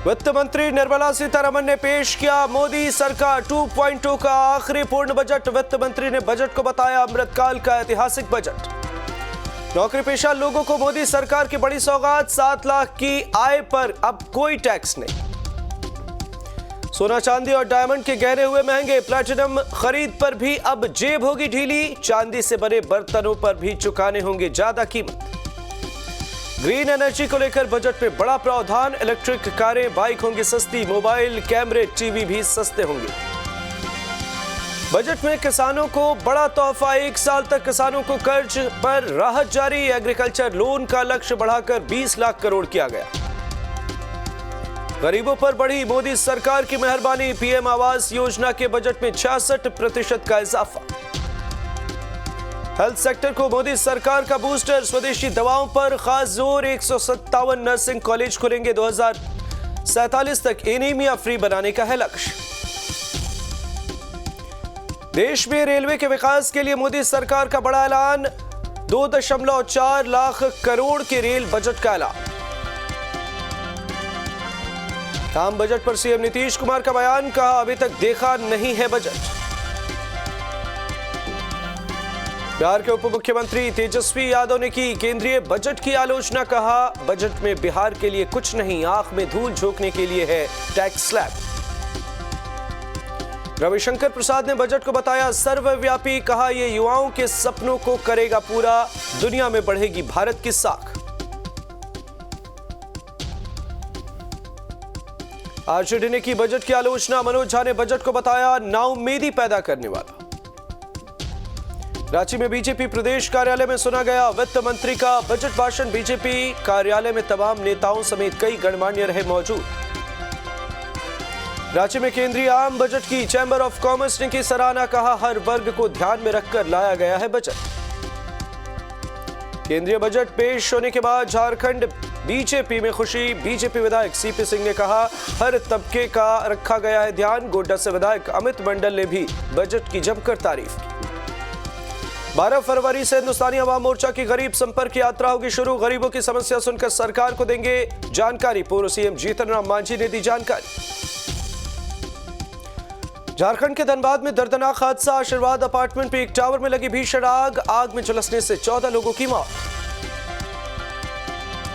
वित्त मंत्री निर्मला सीतारमण ने पेश किया मोदी सरकार 2.0 का आखिरी पूर्ण बजट। वित्त मंत्री ने बजट को बताया अमृतकाल का ऐतिहासिक बजट। नौकरी पेशा लोगों को मोदी सरकार की बड़ी सौगात, 7 लाख की आय पर अब कोई टैक्स नहीं। सोना चांदी और डायमंड के गहने हुए महंगे, प्लैटिनम खरीद पर भी अब जेब होगी ढीली। चांदी से बने बर्तनों पर भी चुकाने होंगे ज्यादा कीमत। ग्रीन एनर्जी को लेकर बजट में बड़ा प्रावधान, इलेक्ट्रिक कारें, बाइक होंगी सस्ती, मोबाइल, कैमरे, टीवी भी सस्ते होंगे। बजट में किसानों को बड़ा तोहफा, 1 साल तक किसानों को कर्ज पर राहत जारी। एग्रीकल्चर लोन का लक्ष्य बढ़ाकर 20 लाख करोड़ किया गया। गरीबों पर बढ़ी मोदी सरकार की मेहरबानी, पीएम आवास योजना के बजट में 66% का इजाफा। हेल्थ सेक्टर को मोदी सरकार का बूस्टर, स्वदेशी दवाओं पर खास जोर। 157 नर्सिंग कॉलेज खुलेंगे, 2047 तक एनीमिया फ्री बनाने का है लक्ष्य। देश में रेलवे के विकास के लिए मोदी सरकार का बड़ा ऐलान, 2.4 लाख करोड़ के रेल बजट का ऐलान। आम बजट पर सीएम नीतीश कुमार का बयान, कहा अभी तक देखा नहीं है बजट। बिहार के उप मुख्यमंत्री तेजस्वी यादव ने की केंद्रीय बजट की आलोचना, कहा बजट में बिहार के लिए कुछ नहीं, आंख में धूल झोंकने के लिए है टैक्स स्लैब। रविशंकर प्रसाद ने बजट को बताया सर्वव्यापी, कहा यह युवाओं के सपनों को करेगा पूरा, दुनिया में बढ़ेगी भारत की साख। आरजेडी ने की बजट की आलोचना, मनोज झा ने बजट को बताया नाउम्मीदी पैदा करने वाला। रांची में बीजेपी प्रदेश कार्यालय में सुना गया वित्त मंत्री का बजट भाषण। बीजेपी कार्यालय में तमाम नेताओं समेत कई गणमान्य रहे मौजूद। रांची में केंद्रीय आम बजट की चैंबर ऑफ कॉमर्स ने की सराहना, कहा हर वर्ग को ध्यान में रखकर लाया गया है बजट। केंद्रीय बजट पेश होने के बाद झारखंड बीजेपी में खुशी। बीजेपी विधायक सीपी सिंह ने कहा हर तबके का रखा गया है ध्यान। गोड्डा से विधायक अमित मंडल ने भी बजट की जमकर तारीफ की। 12 फरवरी से हिंदुस्तानी अवाम मोर्चा की गरीब संपर्क यात्रा होगी शुरू। गरीबों की समस्या सुनकर सरकार को देंगे जानकारी, पूर्व सीएम जीतन राम मांझी ने दी जानकारी। झारखंड के धनबाद में दर्दनाक हादसा, आशीर्वाद अपार्टमेंट में एक टावर में लगी भीषण आग। आग में झुलसने से 14 लोगों की मौत।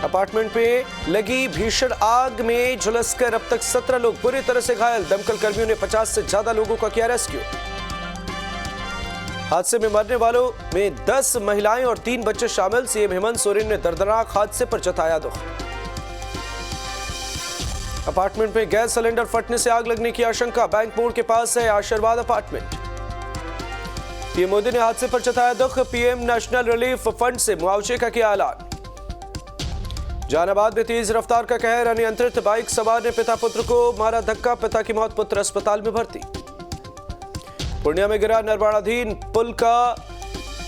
अपार्टमेंट में लगी भीषण आग में झुलसकर अब तक 17 लोग बुरी तरह से घायल। दमकल कर्मियों ने 50 से ज्यादा लोगों का किया रेस्क्यू। हादसे में मरने वालों में 10 महिलाएं और 3 बच्चे शामिल। सीएम हेमंत सोरेन ने दर्दनाक हादसे पर जताया दुख। अपार्टमेंट में गैस सिलेंडर फटने से आग लगने की आशंका। बैंक मोड़ के पास है आशीर्वाद अपार्टमेंट। पीएम मोदी ने हादसे पर जताया दुख। पीएम नेशनल रिलीफ फंड से मुआवजे का किया ऐलान। जहानाबाद में तेज रफ्तार का कहर, अनियंत्रित बाइक सवार ने पिता पुत्र को मारा धक्का। पिता की मौत, पुत्र अस्पताल में भर्ती। पूर्णिया में गिरा निर्माणाधीन पुल का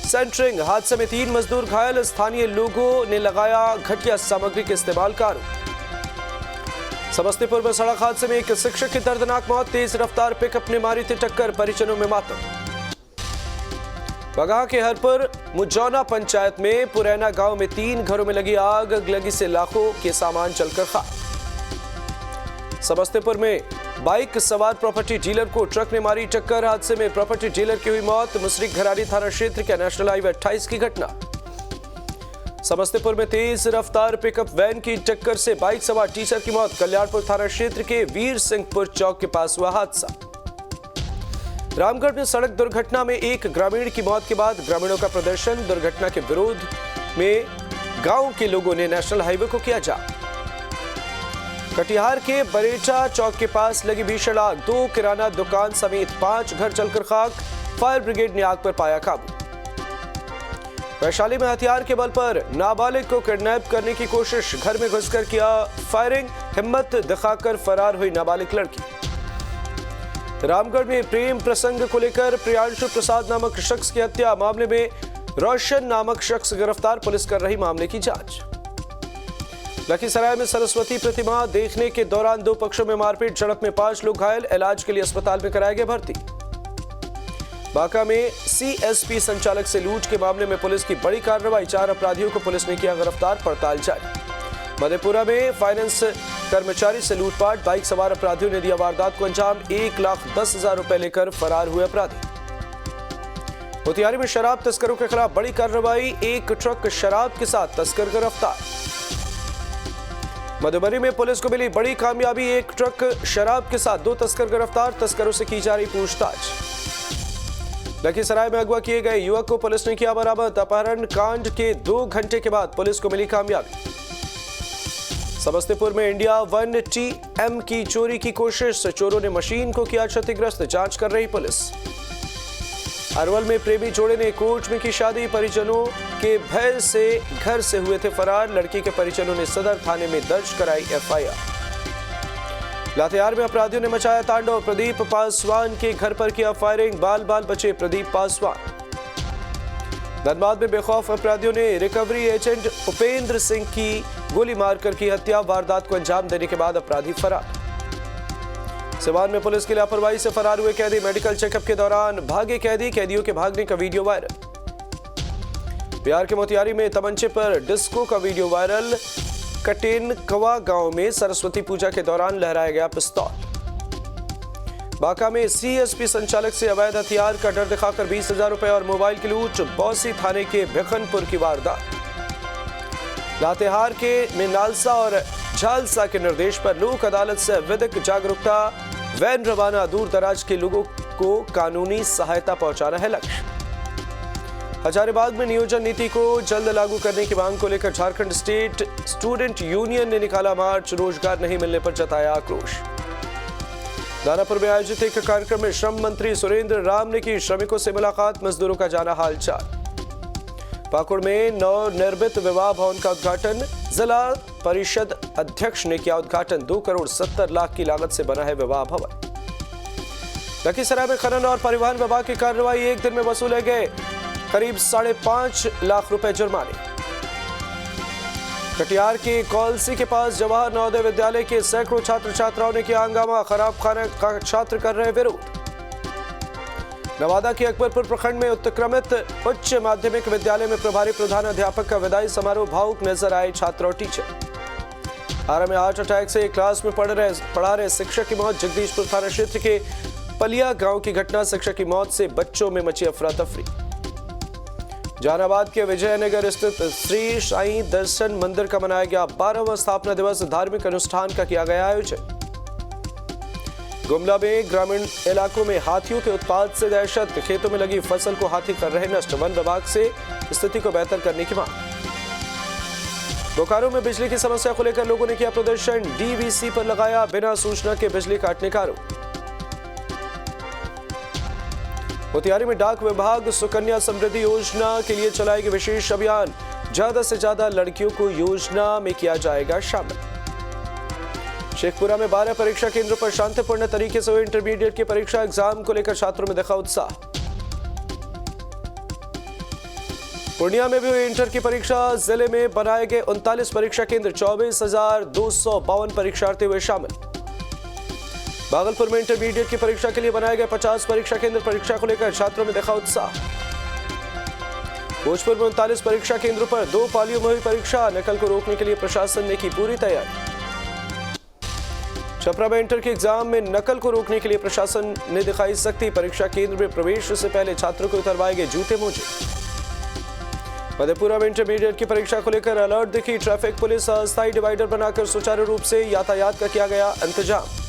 सेंटरिंग, हादसे में 3 मजदूर घायल। स्थानीय लोगों ने लगाया घटिया सामग्री के इस्तेमाल का आरोप। समस्तीपुर में सड़क हादसे में एक शिक्षक की दर्दनाक मौत। तेज रफ्तार पिकअप ने मारी थी टक्कर, परिजनों में मातम। बगहा के हरपुर मुजौना पंचायत में पुरैना गांव में 3 घरों में लगी आग। अगलगी से लाखों के सामान जलकर खाक। समस्तीपुर में बाइक सवार प्रॉपर्टी डीलर को ट्रक ने मारी टक्कर। हादसे में प्रॉपर्टी डीलर की हुई मौत। मुसरिक घरारी थाना क्षेत्र के नेशनल हाईवे 28 की घटना। समस्तीपुर में तेज रफ्तार पिकअप वैन की टक्कर से बाइक सवार टीचर की मौत। कल्याणपुर थाना क्षेत्र के वीर सिंहपुर चौक के पास हुआ हादसा। रामगढ़ में सड़क दुर्घटना में एक ग्रामीण की मौत के बाद ग्रामीणों का प्रदर्शन। दुर्घटना के विरोध में गांव के लोगों ने नेशनल हाईवे को किया जाम। कटिहार के बरेटा चौक के पास लगी भीषण आग। 2 किराना दुकान समेत 5 घर जलकर खाक। फायर ब्रिगेड ने आग पर पाया काबू। वैशाली में हथियार के बल पर नाबालिग को किडनैप करने की कोशिश। घर में घुसकर किया फायरिंग, हिम्मत दिखाकर फरार हुई नाबालिग लड़की। रामगढ़ में प्रेम प्रसंग को लेकर प्रियांशु प्रसाद नामक शख्स की हत्या। मामले में रोशन नामक शख्स गिरफ्तार, पुलिस कर रही मामले की जांच। लखीसराय में सरस्वती प्रतिमा देखने के दौरान 2 पक्षों में मारपीट, झड़प में 5 लोग घायल। इलाज के लिए अस्पताल में कराए गए भर्ती। बांका में सीएसपी संचालक से लूट के मामले में पुलिस की बड़ी कार्रवाई। 4 अपराधियों को पुलिस ने किया गिरफ्तार, पड़ताल जारी। मधेपुरा में फाइनेंस कर्मचारी से लूटपाट, बाइक सवार अपराधियों ने दिया वारदात को अंजाम। 1,10,000 रुपए लेकर फरार हुए अपराधी। मोतिहारी में शराब तस्करों के खिलाफ बड़ी कार्रवाई, एक ट्रक शराब के साथ तस्कर गिरफ्तार। मधुबनी में पुलिस को मिली बड़ी कामयाबी, एक ट्रक शराब के साथ 2 तस्कर गिरफ्तार, तस्करों से की जा रही पूछताछ। लखीसराय में अगवा किए गए युवक को पुलिस ने किया बरामद, अपहरण कांड के 2 घंटे के बाद पुलिस को मिली कामयाबी। समस्तीपुर में इंडिया 1TM की चोरी की कोशिश, चोरों ने मशीन को किया क्षतिग्रस्त, जांच कर रही पुलिस। अरवल में प्रेमी जोड़े ने कोर्ट में की शादी, परिजनों के भय से घर से हुए थे फरार, लड़की के परिजनों ने सदर थाने में दर्ज कराई FIR। लातेहार में अपराधियों ने मचाया तांडव, प्रदीप पासवान के घर पर किया फायरिंग, बाल बाल बचे प्रदीप पासवान। धनबाद में बेखौफ अपराधियों ने रिकवरी एजेंट उपेंद्र सिंह की गोली मारकर की हत्या, वारदात को अंजाम देने के बाद अपराधी फरार। सिवान में पुलिस की लापरवाही से फरार हुए कैदी, मेडिकल चेकअप के दौरान भागे कैदी, कैदियों के भागने का वीडियो वायरल। बिहार के मोतिहारी में तमंचे पर डिस्को का वीडियो वायरल, कटेन कवा गांव में सरस्वती पूजा के दौरान लहराया गया पिस्तौल। बांका में CSP संचालक से अवैध हथियार का डर दिखाकर 20,000 रुपए और मोबाइल की लूट, बौसी थाने के भिखनपुर की वारदात। लातेहार के मिनालसा और झालसा के निर्देश पर लोक अदालत से विधिक जागरूकता वैन रवाना, दूर दराज के लोगों को कानूनी सहायता पहुंचाना है लक्ष्य। हजारीबाग में नियोजन नीति को जल्द लागू करने की मांग को लेकर झारखंड स्टेट स्टूडेंट यूनियन ने निकाला मार्च, रोजगार नहीं मिलने पर जताया आक्रोश। दानापुर में आयोजित एक कार्यक्रम में श्रम मंत्री सुरेंद्र राम ने की श्रमिकों से मुलाकात, मजदूरों का जाना हालचाल। पाकुड़ में नवनिर्मित विवाह भवन का उद्घाटन, जिला परिषद अध्यक्ष ने किया उद्घाटन, 2,70,00,000 की लागत से बना है विवाह भवन। लखीसराय में खनन और परिवहन विभाग की कार्रवाई, एक दिन में वसूले गए करीब 5.5 लाख रुपए जुर्माने। कटिहार के कौलसी के पास जवाहर नवोदय विद्यालय के सैकड़ों छात्र छात्राओं ने किया हंगामा, खराब खाना का छात्र कर रहे विरोध। नवादा के अकबरपुर प्रखंड में उत्क्रमित उच्च माध्यमिक विद्यालय में प्रभारी प्रधान अध्यापक का विदाई समारोह, भावुक नजर आए छात्र और टीचर। आरा में हार्ट अटैक से क्लास में पढ़ा रहे शिक्षक की मौत, जगदीशपुर थाना क्षेत्र के पलिया गांव की घटना, शिक्षक की मौत से बच्चों में मची अफरा तफरी। जहानाबाद के विजयनगर स्थित श्री साईं दर्शन मंदिर का मनाया गया 12वां स्थापना दिवस, धार्मिक अनुष्ठान का किया गया आयोजन। गुमला में ग्रामीण इलाकों में हाथियों के उत्पात से दहशत, खेतों में लगी फसल को हाथी कर रहे नष्ट, वन विभाग से स्थिति को बेहतर करने की मांग। बोकारो में बिजली की समस्या को लेकर लोगों ने किया प्रदर्शन, DVC पर लगाया बिना सूचना के बिजली काटने का आरोप। मोतिहारी में डाक विभाग सुकन्या समृद्धि योजना के लिए चलाएगी विशेष अभियान, ज्यादा से ज्यादा लड़कियों को योजना में किया जाएगा शामिल। शेखपुरा में 12 परीक्षा केंद्रों पर शांतिपूर्ण तरीके से हुई इंटरमीडिएट की परीक्षा, एग्जाम को लेकर छात्रों में दिखा उत्साह। पूर्णिया में भी हुई इंटर की परीक्षा, जिले में बनाए गए 39 परीक्षा केंद्र, 24,252 परीक्षार्थी हुए शामिल। भागलपुर में इंटरमीडिएट की परीक्षा के लिए बनाए गए 50 परीक्षा केंद्र, परीक्षा को लेकर छात्रों में दिखा उत्साह। भोजपुर में 39 परीक्षा केंद्रों पर 2 पालियों में हुई परीक्षा, नकल को रोकने के लिए प्रशासन ने की पूरी तैयारी। छपरा में इंटर के एग्जाम में नकल को रोकने के लिए प्रशासन ने दिखाई सख्ती, परीक्षा केंद्र में प्रवेश से पहले छात्रों को उतरवाए गए जूते मोजे। मधेपुरा में इंटरमीडिएट की परीक्षा को लेकर अलर्ट दिखी, ट्रैफिक पुलिस अस्थायी डिवाइडर बनाकर सुचारू रूप से यातायात का किया गया इंतजाम।